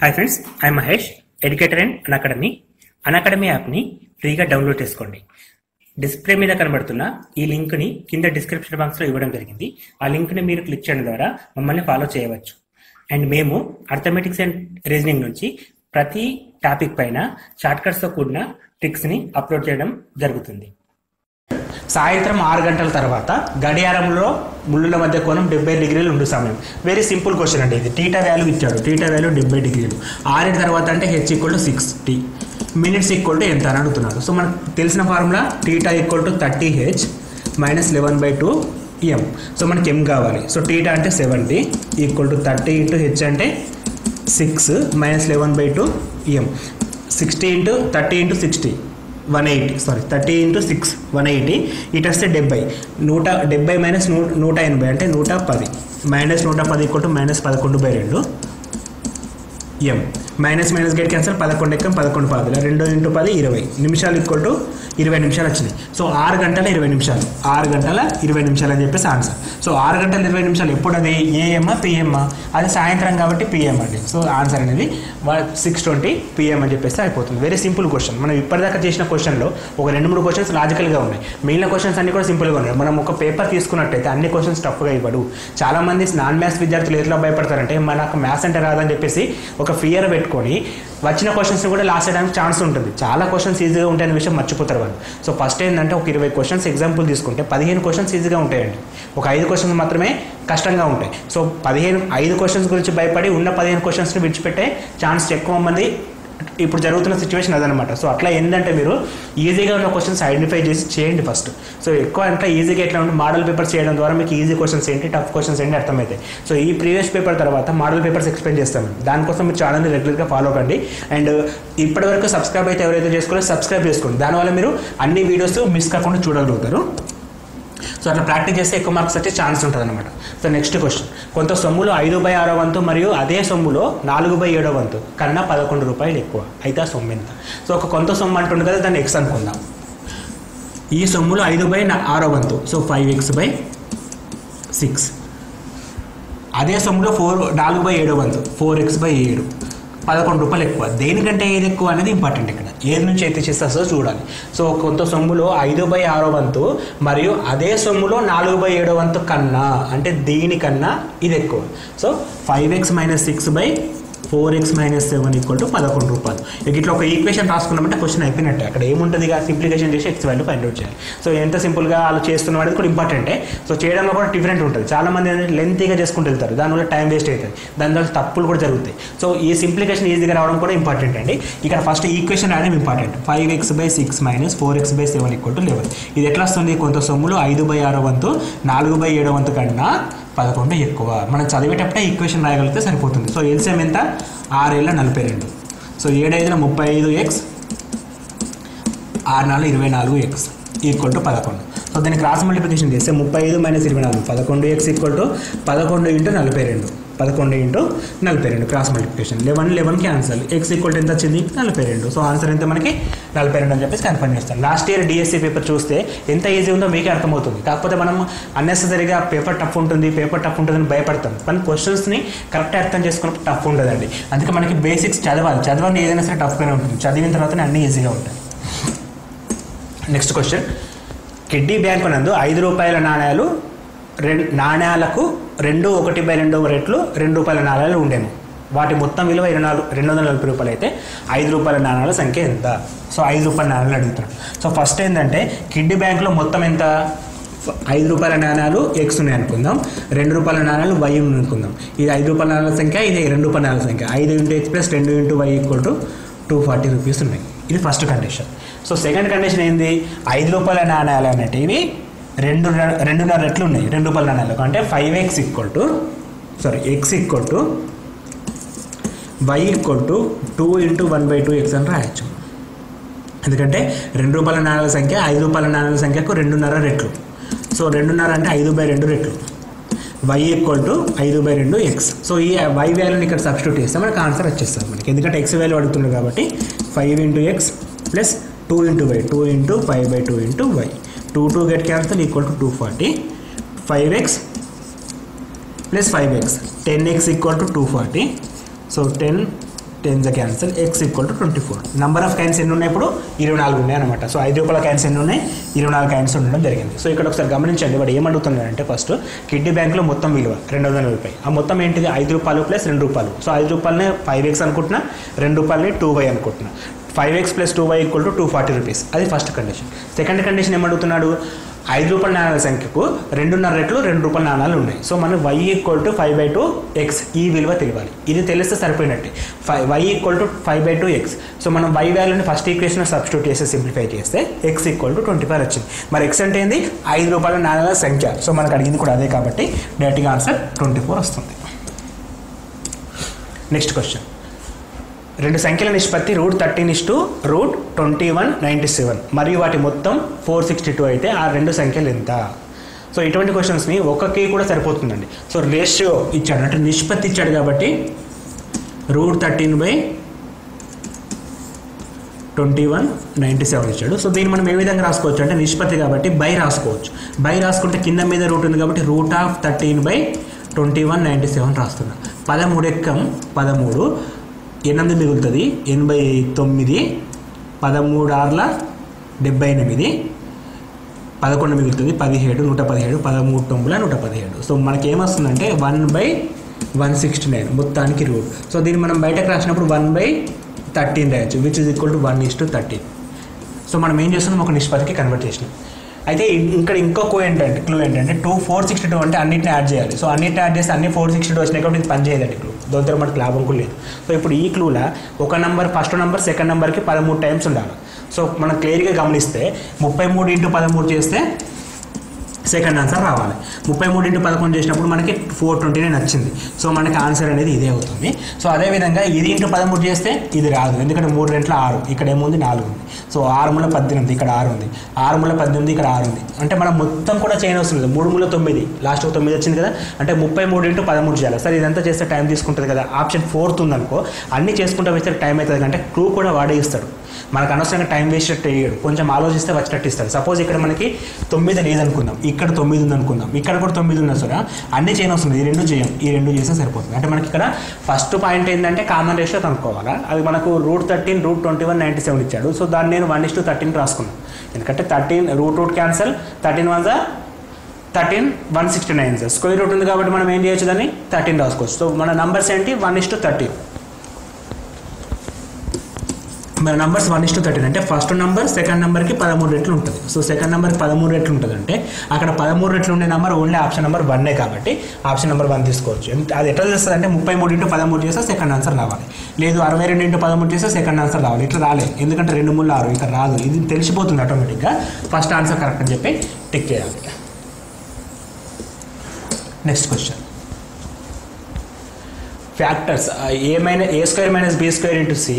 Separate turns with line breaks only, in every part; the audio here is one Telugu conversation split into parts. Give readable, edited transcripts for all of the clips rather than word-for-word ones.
Hi friends, I Mahesh, educator and Unacademy. Unacademy యాప్ని ఫ్రీగా డౌన్లోడ్ చేసుకోండి. డిస్ప్లే మీద కనబడుతున్న ఈ లింక్ని కింద డిస్క్రిప్షన్ బాక్స్లో ఇవ్వడం జరిగింది. ఆ లింక్ని మీరు క్లిక్ చేయడం ద్వారా మమ్మల్ని ఫాలో చేయవచ్చు. అండ్ మేము అర్థమెటిక్స్ అండ్ రీజనింగ్ నుంచి ప్రతి టాపిక్ పైన షార్ట్కట్స్తో కూడిన ట్రిక్స్ని అప్లోడ్ చేయడం జరుగుతుంది.
సాయంత్రం 6 గంటల తర్వాత గడియారంలో ముళ్ళుల మధ్య కోణం 70 డిగ్రీలు ఉండు సమయం. వెరీ సింపుల్ క్వశ్చన్ అండి ఇది. టీటా వాల్యూ ఇచ్చాడు. టీటా వాల్యూ 70 డిగ్రీలు. 6 తర్వాత అంటే h = 60, మినిట్స్ = ఎంత అని అడుగుతున్నాడు. సో మనకు తెలిసిన formula theta = 30h - 11/2 m. So మనకి m కావాలి. సో టీటా అంటే 70 = 30 × h అంటే 6 - 11/2 m. 60 × 30 × 60 180, సారీ 30 × 6 180. ఇటు వస్తే 70 170 - 180 అంటే 110 -110 = -11/2 m. Minus gate cancel. 11 ఎక్కం 11 పాదుల 2 × 10 20 నిమిషాలు = 20 నిమిషాలు వచ్చినాయి. సో 6 గంటల 20 నిమిషాలు 6 గంటల 20 నిమిషాలు అని చెప్పేసి ఆన్సర్. సో 6 గంటల 20 నిమిషాలు ఎప్పుడు అది ఏఎమ్మా పిఎమ్మా? అది సాయంత్రం కాబట్టి పిఎం అండి. సో ఆన్సర్ అనేది 6:20 PM అని చెప్పేసి అయిపోతుంది. Very simple question. మనం ఇప్పటిదాకా చేసిన క్వశ్చన్లో ఒక 2-3 క్వశ్చన్స్ లాజికల్గా ఉన్నాయి. మిగిలిన క్వశ్చన్స్ అన్ని కూడా సింపుల్గా ఉన్నాయి. మనం ఒక పేపర్ తీసుకున్నట్టయితే అన్ని క్వశ్చన్స్ టఫ్గా ఇవ్వడు. చాలామంది నాన్ మ్యాథ్స్ విద్యార్థులు ఎట్లా భయపడతారంటే మనకు మ్యాథ్స్ అంటే రాదని చెప్పేసి ఒక ఫియర్ పెట్టుకొని వచ్చిన క్వశ్చన్స్ కూడా లాస్ట్ చేయడానికి ఛాన్స్ ఉంటుంది. చాలా క్వశ్చన్స్ ఈజీగా ఉంటాయనే విషయం మర్చిపోతారు వాళ్ళు. సో ఫస్ట్ ఏంటంటే ఒక 20 క్వశ్చన్స్ ఎగ్జాంపుల్ తీసుకుంటే 15 క్వశ్చన్స్ ఈజీగా ఉంటాయండి. ఒక 5 క్వశ్చన్స్ మాత్రమే కష్టంగా ఉంటాయి. సో 5 క్వశ్చన్స్ గురించి భయపడి ఉన్న 15 క్వశ్చన్స్ని విడిచిపెట్టే ఛాన్స్ ఎక్కువ మంది ఇప్పుడు జరుగుతున్న సిచ్యువేషన్ అదనమాట. సో అట్లా ఏంటంటే మీరు ఈజీగా ఉన్న క్వశ్చన్స్ ఐడెంటిఫై చేసి చేయండి ఫస్ట్. సో ఎక్కువ అంటే ఈజీగా ఎట్లా ఉంటే మోడల్ పేపర్స్ చేయడం ద్వారా మీకు ఈజీ క్వశ్చన్స్ ఏంటి, టఫ్ క్వశ్చన్స్ ఏంటి అర్థమవుతాయి. సో ఈ ప్రీవియస్ పేపర్ తర్వాత మోడల్ పేపర్స్ ఎక్స్ప్లెయిన్ చేస్తాను. దానికోసం మీరు ఛానల్ని రెగ్యులర్గా ఫాలో కండి. అండ్ ఇప్పటివరకు సబ్స్క్రైబ్ అయితే ఎవరైతే చేసుకోవాలో సబ్స్క్రైబ్ చేసుకోండి. దానివల్ల మీరు అన్ని వీడియోస్ మిస్ కాకుండా చూడగలుగుతారు. సో అట్లా ప్రాక్టీస్ చేస్తే ఎక్కువ మార్క్స్ వచ్చే ఛాన్స్ ఉంటుంది అనమాట. So next question. కొంత సొమ్ములో 5/6 వంతు మరియు అదే సొమ్ములో 4/7 వంతు కన్నా 11 రూపాయలు ఎక్కువ. అయితే ఆ సొమ్ము ఎంత? సో ఒక కొంత సొమ్ము అంటుంది కదా, దాన్ని x అనుకుందాం. ఈ సొమ్ములో 5/6 వంతు, సో 5x/6. అదే సొమ్ములో 4/7 వంతు, 4x/7, 11 రూపాయలు ఎక్కువ. దేనికంటే ఏది ఎక్కువ అనేది ఇంపార్టెంట్. ఇక్కడ ఏది నుంచి అయితే చేస్తాసో చూడాలి. సో కొంత సొమ్ములో 5/6 వంతు మరియు అదే సొమ్ములో 4/7 వంతు కన్నా అంటే దీనికన్నా ఇది ఎక్కువ. సో 5x - 6/4x - 7 = 11 రూపాయలు. ఇట్లా ఒక ఈక్వేషన్ రాసుకున్నామంటే క్వశ్చన్ అయిపోయినట్టే. అక్కడ ఏముంటుంది ఇక సింప్లిఫికేషన్ చేసి x వాల్యూ ఫైండ్ అవుట్ చేయాలి. సో ఎంత సింపుల్గా వాళ్ళు చేస్తున్నాం అనేది కూడా ఇంపార్టెంటే. సో చేయడంలో కూడా డిఫరెంట్ ఉంటుంది. చాలామంది అనేది లెంతీగా చేసుకుంటూ వెళ్తారు, దానివల్ల టైం వేస్ట్ అవుతుంది, దానివల్ల తప్పులు కూడా జరుగుతాయి. సో ఈ సింప్లిఫికేషన్ ఈజీగా రావడం కూడా ఇంపార్టెంట్ అండి. ఇక్కడ ఫస్ట్ ఈక్వేషన్ రావడం ఇంపార్టెంట్. 5x/6 - 4x/7 = 11. ఇది ఎట్లా వస్తుంది? కొంత సొమ్ములో 5/6 వంతు 4/7 వంతు కన్నా 11 ఎక్కువ. మనం చదివేటప్పుడే ఈక్వేషన్ రాయగలిగితే సరిపోతుంది. సో ఎల్సిఎం ఎంత? 6 × 42. So 7 × 35x, 6 × 24x = 11. సో దీన్ని క్రాస్ మల్టిప్లికేషన్ చేస్తే 35 - 24 11x = 11 × 42. 11 × 42 cross multiplication. 11 cancel. x = ఎంత వచ్చింది? 42. సో ఆన్సర్ ఎంత మనకి? 42 అని చెప్పేసి కన్ఫర్మ్ చేస్తాను. లాస్ట్ ఇయర్ డిఎస్సి పేపర్ చూస్తే ఎంత ఈజీ ఉందో మీకే అర్థమవుతుంది. కాకపోతే మనం అన్నెసరీగా పేపర్ టఫ్ ఉంటుందని భయపడతాం. కానీ క్వశ్చన్స్ని కరెక్ట్గా అర్థం చేసుకున్నప్పుడు టఫ్ ఉండదండి. అందుకే మనకి బేసిక్స్ చదవండి ఏదైనా సరే టఫ్గానే ఉంటుంది. చదివిన తర్వాతనే అన్నీ ఈజీగా ఉంటాయి. Next question. కిడ్నీ బ్యాంకు నందు 5 రూపాయల నాణ్యాలకు 2/1/2 రెట్లు 2 రూపాయల నాణ్యాలు ఉండేను. వాటి మొత్తం విలువ 240 రూపాయలు అయితే 5 రూపాయల నాణ్యాల సంఖ్య ఎంత? సో 5 రూపాయల నాణ్యాలు అడుగుతున్నాం. సో ఫస్ట్ ఏంటంటే కిడ్నీ బ్యాంకులో మొత్తం ఎంత? 5 రూపాయల నాణ్యాలు x ఉన్నాయి అనుకుందాం, 2 రూపాయల నాణ్యాలు y ఉన్నాయి అనుకుందాం. ఇది 5 రూపాయల నాణ్యాల సంఖ్య, ఇది 2 రూపాయల నాణ్యాల సంఖ్య. 5 × x + 2 × y = 240 రూపీస్ ఉన్నాయి. ఇది first condition. So second condition ఏంది? 5 రూపాయల నాణ్యాలు అనేటివి 2.5 రెట్లు ఉన్నాయి 2 రూపాయల నాణ్యాలకు. అంటే 5x = x = y = 2 × 1/2x అని రాయొచ్చు. ఎందుకంటే 2 రూపాయల నాణ్యాల సంఖ్య 5 రూపాయల నాణ్యాల సంఖ్యకు 2.5 రెట్లు. సో 2.5 అంటే 5/2 రెట్లు. y = 5/2x. సో ఈ y వాల్యూని ఇక్కడ సబ్స్టిట్యూట్ చేస్తే మనకు ఆన్సర్ వచ్చేస్తుంది మనకి. ఎందుకంటే x వాల్యూ అడుగుతుంది కాబట్టి 5 × x + 2 × y 2 × 5/2 × y. 2 get cancel = 240. 5x + 5x 10x = 240. So 10 10 cancel x equal to 24. Number of coins ఎన్ని ఉన్నాయి ఇప్పుడు 24 ఉన్నాయి అనమాట. సో 5 రూపాయల కాయిన్స్ ఎన్ని ఉన్నాయి 24 కాయిన్స్ ఉండడం జరిగింది. సో ఇక్కడ ఒకసారి గమనించండి వాడు ఏమడుగుతున్నాడంటే ఫస్ట్ కిడ్నీ బ్యాంక్లో మొత్తం విలువ 240. ఆ మొత్తం ఏంటిది 5 రూపాయలు ప్లస్ 2 రూపాయలు. సో 5 రూపాయలనే 5x అనుకుంటున్నా, 2 రూపాయలని 2y అనుకుంటున్నా. 5x plus 2y equal to 240 rupees. అది ఫస్ట్ కండిషన్. సెకండ్ కండిషన్ ఏమడుగుతున్నాడు 5 రూపాయల నాణాల సంఖ్యకు 2.5 రెట్లు 2 రూపాయల నాణాలు ఉన్నాయి. సో మనం y ఈక్వల్ టు 5/2x ఈ విలువ తెలియాలి. ఇది తెలిస్తే సరిపోయినట్టే. y equal to 5/2x. So మనం y వాల్యూని ఫస్ట్ ఈక్వేషన్ సబ్స్టిట్యూట్ చేసి సింప్లిఫై చేస్తే x ఈక్వల్ టు 25 వచ్చింది. మరి x అంటే ఏంది 5 రూపాయల నాణాల సంఖ్య. సో మనకు అడిగింది కూడా అదే కాబట్టి డైరెక్ట్గా ఆన్సర్ 24 వస్తుంది. Next question. రెండు సంఖ్యల నిష్పత్తి √13:√2197 మరియు వాటి మొత్తం 462 అయితే ఆ రెండు సంఖ్యలు ఎంత? సో ఇటువంటి క్వశ్చన్స్ని ఒక్కకి కూడా సరిపోతుందండి. సో రేషియో ఇచ్చాడు అంటే నిష్పత్తి ఇచ్చాడు కాబట్టి √13/2197 ఇచ్చాడు. సో దీన్ని మనం ఏ విధంగా రాసుకోవచ్చు అంటే నిష్పత్తి కాబట్టి బై రాసుకోవచ్చు. బై రాసుకుంటే కింద మీద రూట్ ఉంది కాబట్టి √13/2197 రాస్తున్నా. 13 ఎక్కం 13 8 మిగులుతుంది 89, 13 6 78, 11 మిగులుతుంది 17, 117, 13 9 117. సో మనకి ఏమొస్తుందంటే 1/169 మొత్తానికి రూట్. సో దీన్ని మనం బయటకు రాసినప్పుడు 1/13 రాయొచ్చు which is equal to 1:13. So మనం ఏం చేస్తున్నాం ఒక నిష్పత్తికి కన్వర్ట్ చేసినాం. అయితే ఇక్కడ ఇంకో క్లూ ఏంటంటే 462 అంటే అన్నింటిని యాడ్ చేయాలి. సో అన్నింటిని యాడ్ చేస్తే అన్ని 462 వచ్చినాయి కాబట్టి ఇది పని చేయదండి క్లూ. దాంతో మనకు లాభం కూడా లేదు. సో ఇప్పుడు ఈ క్లూలో ఒక నెంబర్ ఫస్ట్ నెంబర్ సెకండ్ నెంబర్కి 13 టైమ్స్ ఉండాలి. సో మనం క్లియర్గా గమనిస్తే 33 × 13 చేస్తే సెకండ్ ఆన్సర్ రావాలి. 33 × 11 చేసినప్పుడు మనకి 429 వచ్చింది. సో మనకి ఆన్సర్ అనేది ఇదే అవుతుంది. సో అదేవిధంగా ఇది × 13 చేస్తే ఇది రాదు, ఎందుకంటే 3 రెట్లు 6, ఇక్కడ ఏముంది 4 ఉంది. సో 6 × 18 ఇక్కడ 6 ఉంది, 6 × 18 ఇక్కడ 6 ఉంది. అంటే మనం మొత్తం కూడా చేయని అవసరం లేదు. 3 × 9 లాస్ట్ 9 వచ్చింది కదా, అంటే 33 × 13 చేయాలి. సరే ఇదంతా చేస్తే టైం తీసుకుంటుంది కదా. ఆప్షన్ 4 ఉందనుకో అన్నీ చేసుకుంటూ వేస్తే టైం అవుతుంది. అంటే క్లూ కూడా వాడే ఇస్తాడు, మనకు అనవసరంగా టైం వేస్ట్ వేయడు, కొంచెం ఆలోచిస్తే వచ్చేటట్టు ఇస్తాడు. సపోజ్ ఇక్కడ మనకి 9 లేదనుకుందాం, ఇక్కడ 9 ఉంది అనుకుందాం, ఇక్కడ కూడా 9 ఉన్నా సరే అన్నీ చేయనవసరం లేదు. ఈ రెండు చేయం, ఈ రెండు చేస్తే సరిపోతుంది. అంటే మనకి ఇక్కడ ఫస్ట్ పాయింట్ ఏంటంటే కామన్ రేషియో కనుక్కోవాలా. అది మనకు √13/√2197 ఇచ్చాడు. సో దాన్ని నేను 1:13 రాసుకున్నాను, ఎందుకంటే 13 రూట్ క్యాన్సల్, 13 1 13 169 స్క్వేర్ రూట్ ఉంది కాబట్టి మనం ఏం చేయొచ్చు దాన్ని 13 రాసుకోవచ్చు. సో మన నంబర్స్ ఏంటి 1:13. మన నంబర్స్ 1:13 అంటే ఫస్ట్ నెంబర్ సెకండ్ నెంబర్కి 13 రెట్లు ఉంటుంది. సో సెకండ్ నెంబర్కి 13 రెట్లు ఉంటుంది అంటే అక్కడ 13 రెట్లు ఉండే నెంబర్ ఓన్లీ ఆప్షన్ నెంబర్ 1 కాబట్టి ఆప్షన్ నెంబర్ 1 తీసుకోవచ్చు. అది ఎట్లా చేస్తుంది అంటే 33 × 13 చేస్తే సెకండ్ ఆన్సర్ రావాలి, లేదు 62 × 13 చేస్తే సెకండ్ ఆన్సర్ రావాలి. ఇట్లా రాలేదు, ఎందుకంటే 2 3 6 ఇక్కడ రాదు. ఇది తెలిసిపోతుంది ఆటోమేటిక్గా. ఫస్ట్ ఆన్సర్ కరెక్ట్ అని చెప్పి టిక్ చేయాలి. Next question. Factors a² - b² × c,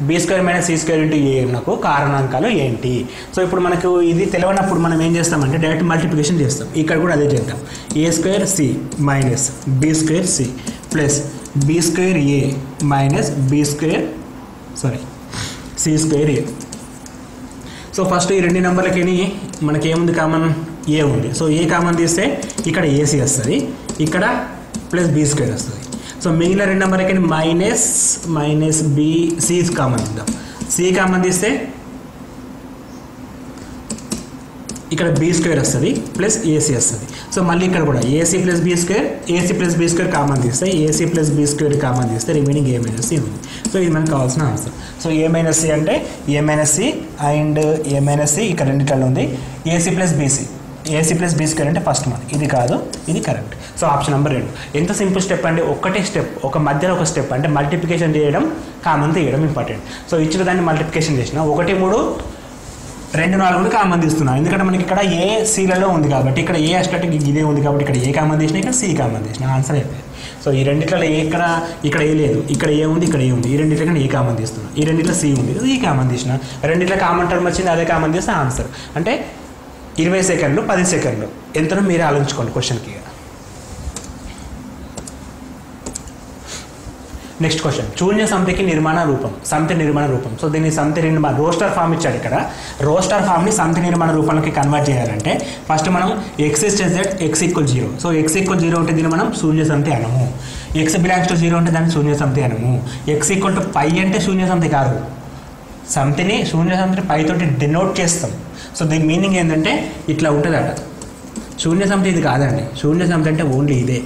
b² - c² × a నాకు కారణాంకాలు ఏంటి? సో ఇప్పుడు మనకు ఇది తెలియనప్పుడు మనం ఏం చేస్తామంటే డైరెక్ట్ మల్టిప్లికేషన్ చేస్తాం. ఇక్కడ కూడా అదే చేద్దాం. a² c minus b² c plus b² a minus c² a. So first ఈ రెండు నెంబర్లకి మనకి ఏముంది కామన్? ఏ ఉంది. సో ఏ కామన్ తీస్తే ఇక్కడ ac వస్తుంది, ఇక్కడ ప్లస్ b² వస్తుంది. సో మిగిలిన రెండు నెంబర్కి మైనస్ సి కామన్ తీద్దాం. సి కామన్ తీస్తే ఇక్కడ b² వస్తుంది ప్లస్ ఏసీ వస్తుంది. సో మళ్ళీ ఇక్కడ కూడా ఏసీ ప్లస్ b² కామన్ తీస్తే ఏసీ ప్లస్ b² కామన్ తీస్తే రిమైనింగ్ a - c ఉంది. సో ఇది మనకు కావాల్సిన ఆన్సర్. సో a - c అంటే a - c and a - c ఇక్కడ రెండిట్లో ఉంది. ఏసీ ప్లస్ b² అంటే ఫస్ట్ వన్, ఇది కాదు, ఇది కరెక్ట్. So option number 2. ఎంత సింపుల్ స్టెప్ అంటే ఒకటే స్టెప్, ఒక మధ్యలో ఒక స్టెప్ అంటే మల్టిప్లికేషన్ చేయడం, కామన్ తీయడం ఇంపార్టెంట్. సో ఇచ్చిన దాన్ని మల్టిప్లికేషన్ చేసిన 1 3 2 4 కామన్ తీస్తున్నాను, ఎందుకంటే మనకి ఇక్కడ ఏ సీలలో ఉంది కాబట్టి ఇక్కడ ఏ అస్టేటిక్ ఇదే ఉంది కాబట్టి ఇక్కడ ఏ కామన్ తీసిన, ఇక్కడ సి కామన్ తీసిన, ఆన్సర్ అయిపోయింది. సో ఈ రెండిట్లలో ఇక్కడ ఏ లేదు, ఇక్కడ ఏ ఉంది, ఇక్కడ ఏ ఉంది. ఈ రెండిట్లో ఏ కామన్ తీస్తున్నాను, ఈ రెండిట్లో సి ఉంది, ఈ కామన్ తీసిన, రెండిట్లో కామన్ టర్మ్ వచ్చింది, అదే కామన్ తీస్తే ఆన్సర్. అంటే 20 సెకండ్లు 10 సెకండ్లు ఎంతనో మీరే ఆలోచించుకోండి క్వశ్చన్కి. Next question. శూన్య సమితి నిర్మాణ రూపం. సో దీన్ని సమితి నిర్మాణ రోస్టర్ ఫామ్ ఇచ్చాడు. ఇక్కడ రోస్టర్ ఫామ్ని సమితి నిర్మాణ రూపంలోకి కన్వర్ట్ చేయాలంటే ఫస్ట్ మనం x = 0. సో x = 0 అంటే దీన్ని మనం శూన్య సమితి అనము. ఎక్స్ బిలాంగ్స్ టు 0 అంటే దాన్ని శూన్య సమితి అనము. ఎక్స్ ఈక్వల్ టు పై అంటే శూన్య సమితి కాదు, సమితిని శూన్య సమితిని పై తోటి డినోట్ చేస్తాం. సో దీని మీనింగ్ ఏంటంటే ఇట్లా ఉంటుందట. శూన్య సమితి ఇది కాదండి, శూన్య సమితి అంటే ఓన్లీ ఇదే,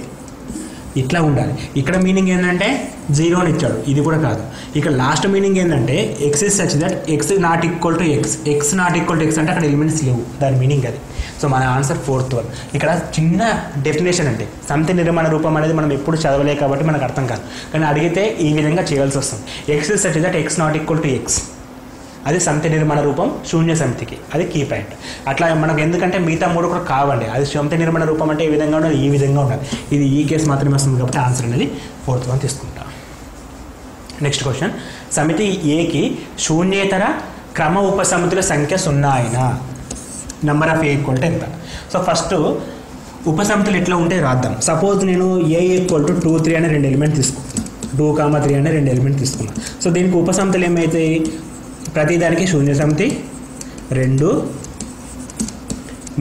ఇట్లా ఉండాలి. ఇక్కడ మీనింగ్ ఏంటంటే 0 అని ఇచ్చాడు, ఇది కూడా కాదు. ఇక్కడ లాస్ట్ మీనింగ్ ఏంటంటే X is such that X not equal to X, X not equal to X అంటే అక్కడ ఎలిమెంట్స్ లేవు, దాని మీనింగ్ అది. సో మన ఆన్సర్ 4th వన్. ఇక్కడ చిన్న డెఫినేషన్ అంటే సమితి నిర్మాణ రూపం అనేది మనం ఎప్పుడు చదవలే కాబట్టి మనకు అర్థం కాదు, కానీ అడిగితే ఈ విధంగా చేయాల్సి వస్తుంది. X is such that X not equal to X, అది సమితి నిర్మాణ రూపం శూన్య సమితికి, అది కీ పాయింట్. అట్లా మనకు ఎందుకంటే మిగతా 3 కూడా కావండి. అది సమితి నిర్మాణ రూపం అంటే ఈ విధంగా ఉండాలి, ఈ విధంగా ఉండాలి. ఇది ఈ కేసు మాత్రమే వస్తుంది కాబట్టి ఆన్సర్ అనేది 4th వన్ తీసుకుంటాం. నెక్స్ట్ క్వశ్చన్, సమితి ఏకి శూన్యేతర క్రమ ఉపసమితుల సంఖ్య 0 అయినా number of A equal to ఎంత? సో ఫస్ట్ ఉపసమితులు ఎట్లా ఉంటే రాద్దాం. సపోజ్ నేను ఏ ఈక్వల్ టు 2, 3 అనే 2 ఎలిమెంట్ తీసుకుంటున్నాను, 2, 3 అనే 2 ఎలిమెంట్ తీసుకున్నాను. సో దీనికి ఉపసమితులు ఏమవుతాయి? ప్రతిదానికి శూన్య సమితి 2,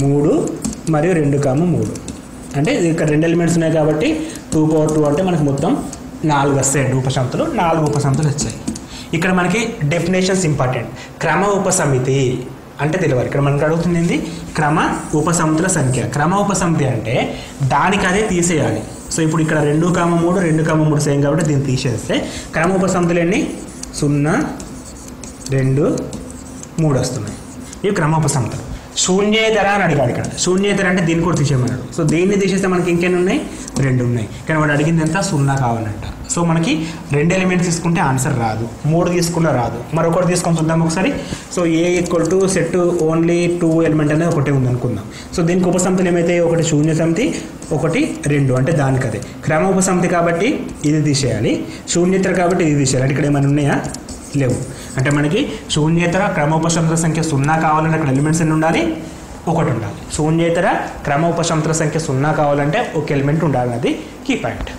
3 మరియు 2, 3. అంటే ఇక్కడ 2 ఎలిమెంట్స్ ఉన్నాయి కాబట్టి 2/2 అంటే మనకి మొత్తం 4 వస్తాయి ఉపసమితులు, 4 ఉపసమితులు వచ్చాయి. ఇక్కడ మనకి డెఫినేషన్స్ ఇంపార్టెంట్. క్రమ ఉపసమితి అంటే తెలియాలి. ఇక్కడ మనకు అడుగుతుంది క్రమ ఉపసమితుల సంఖ్య. క్రమ ఉపసమితి అంటే దానికి అదే తీసేయాలి. సో ఇప్పుడు ఇక్కడ 2, 3, 2, 3 సేమ్ కాబట్టి దీన్ని తీసేస్తే క్రమ ఉపసమితులు ఎన్ని? 0, 2, 3 వస్తున్నాయి. ఇవి క్రమ ఉపసమితులు. శూన్యేతర అని అడిగాడు. ఇక్కడ శూన్యేతర అంటే దీన్ని కూడా తీసేయమన్నాడు. సో దీన్ని తీసేస్తే మనకి ఇంకెన్ని ఉన్నాయి? 2 ఉన్నాయి. కానీ వాడు అడిగింది ఎంత? 0 కావాలంట. సో మనకి 2 ఎలిమెంట్స్ తీసుకుంటే ఆన్సర్ రాదు, 3 తీసుకున్నా రాదు. మరొకటి తీసుకొని చూద్దాం ఒకసారి. So A equal to set only 2 element అనేది ఒకటే ఉంది అనుకుందాం. సో దీనికి ఉపసమితులు ఏమైతే? ఒకటి శూన్య సమితి, ఒకటి 2 అంటే దానికి అదే. క్రమ ఉపసమితి కాబట్టి ఇది తీసేయాలి, శూన్యేతర కాబట్టి ఇది తీసేయాలి. అంటే ఇక్కడ ఏమైనా ఉన్నాయా? లేవు. అంటే మనకి శూన్యేతర క్రమ ఉపసమితుల సంఖ్య 0 కావాలంటే అక్కడ ఎలిమెంట్స్ ఎన్ని ఉండాలి? 1 ఉండాలి. శూన్యేతర క్రమ ఉపసమితుల సంఖ్య 0 కావాలంటే ఒక ఎలిమెంట్ ఉండాలి, అది కీ పాయింట్.